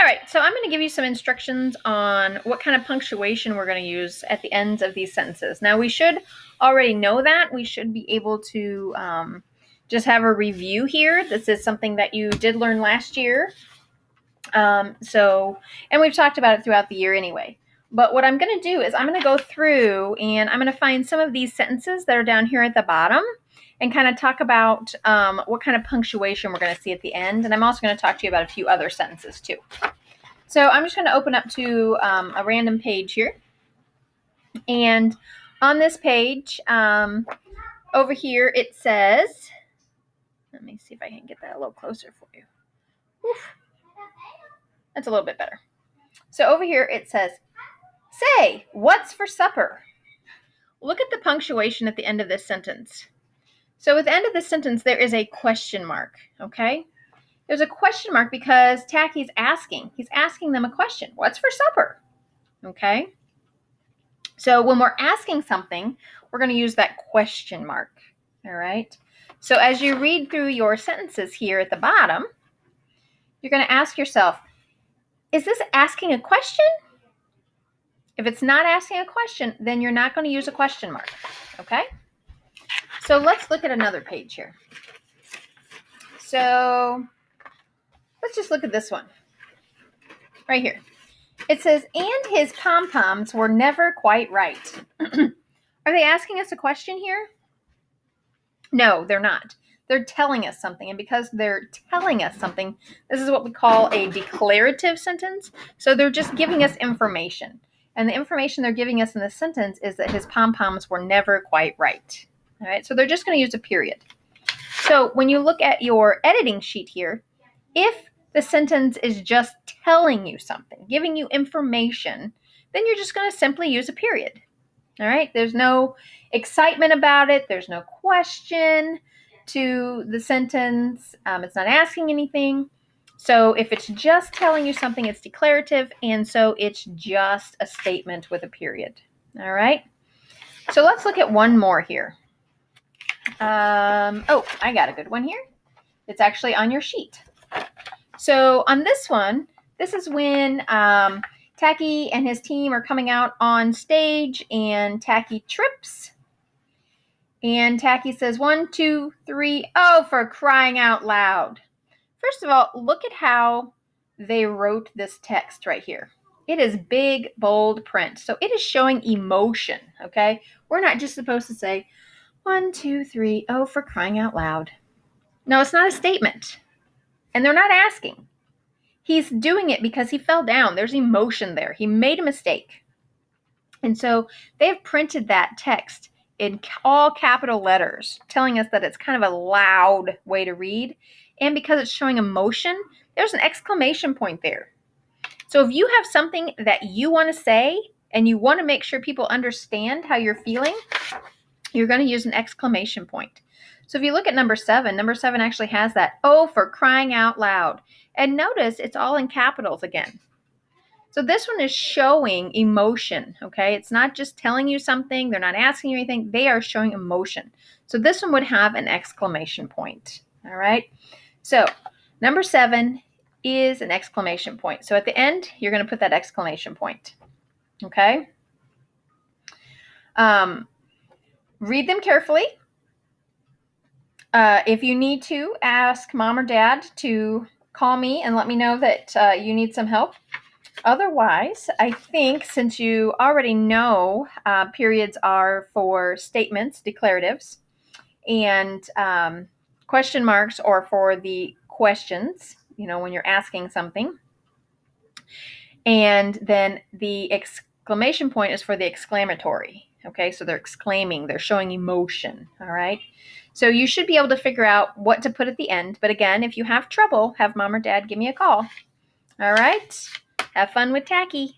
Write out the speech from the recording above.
All right, so I'm going to give you some instructions on what kind of punctuation we're going to use at the ends of these sentences. Now, we should already know that. We should be able to just have a review here. This is something that you did learn last year. And we've talked about it throughout the year anyway. But what I'm going to do is I'm going to go through and I'm going to find some of these sentences that are down here at the bottom and kind of talk about what kind of punctuation we're going to see at the end. And I'm also going to talk to you about a few other sentences too. So I'm just going to open up to a random page here. And on this page, over here, it says, let me see if I can get that a little closer for you. Oof. That's a little bit better. So over here, it says, say, what's for supper? Look at the punctuation at the end of this sentence. So at the end of this sentence, there is a question mark, okay? There's a question mark because Tacky's asking. He's asking them a question. What's for supper? Okay? So when we're asking something, we're going to use that question mark, all right? So as you read through your sentences here at the bottom, you're going to ask yourself, is this asking a question? If it's not asking a question, then you're not going to use a question mark, okay? So let's look at another page here. So let's just look at this one right here. It says, and his pom-poms were never quite right. Are they asking us a question here? No, they're not. They're telling us something. And because they're telling us something, this is what we call a declarative sentence. So they're just giving us information. And the information they're giving us in this sentence is that his pom-poms were never quite right. All right, so they're just going to use a period. So when you look at your editing sheet here, if the sentence is just telling you something, giving you information, then you're just going to simply use a period. All right, there's no excitement about it. There's no question to the sentence. It's not asking anything. So if it's just telling you something, it's declarative, and so it's just a statement with a period. All right, so let's look at one more here. I got a good one here. It's actually on your sheet. So on this one, this is when Tacky and his team are coming out on stage, and Tacky trips. And Tacky says, 1, 2, 3, oh, for crying out loud. First of all, look at how they wrote this text right here. It is big, bold print. So it is showing emotion, okay? We're not just supposed to say, 1, 2, 3, oh, for crying out loud. No, it's not a statement. And they're not asking. He's doing it because he fell down. There's emotion there. He made a mistake. And so they've printed that text in all capital letters, telling us that it's kind of a loud way to read. And because it's showing emotion, there's an exclamation point there. So if you have something that you want to say and you want to make sure people understand how you're feeling, you're going to use an exclamation point. So if you look at number 7 actually has that, oh, for crying out loud. And notice it's all in capitals again. So this one is showing emotion, okay? It's not just telling you something. They're not asking you anything. They are showing emotion. So this one would have an exclamation point, all right? So number 7 is an exclamation point. So at the end, you're going to put that exclamation point, okay? Read them carefully. If you need to, ask mom or dad to call me and let me know that you need some help. Otherwise, I think since you already know periods are for statements, declaratives, and question marks are for the questions, when you're asking something. And then the exclamation point is for the exclamatory. Okay, so they're exclaiming, they're showing emotion, all right? So you should be able to figure out what to put at the end. But again, if you have trouble, have mom or dad give me a call. All right, have fun with Tacky.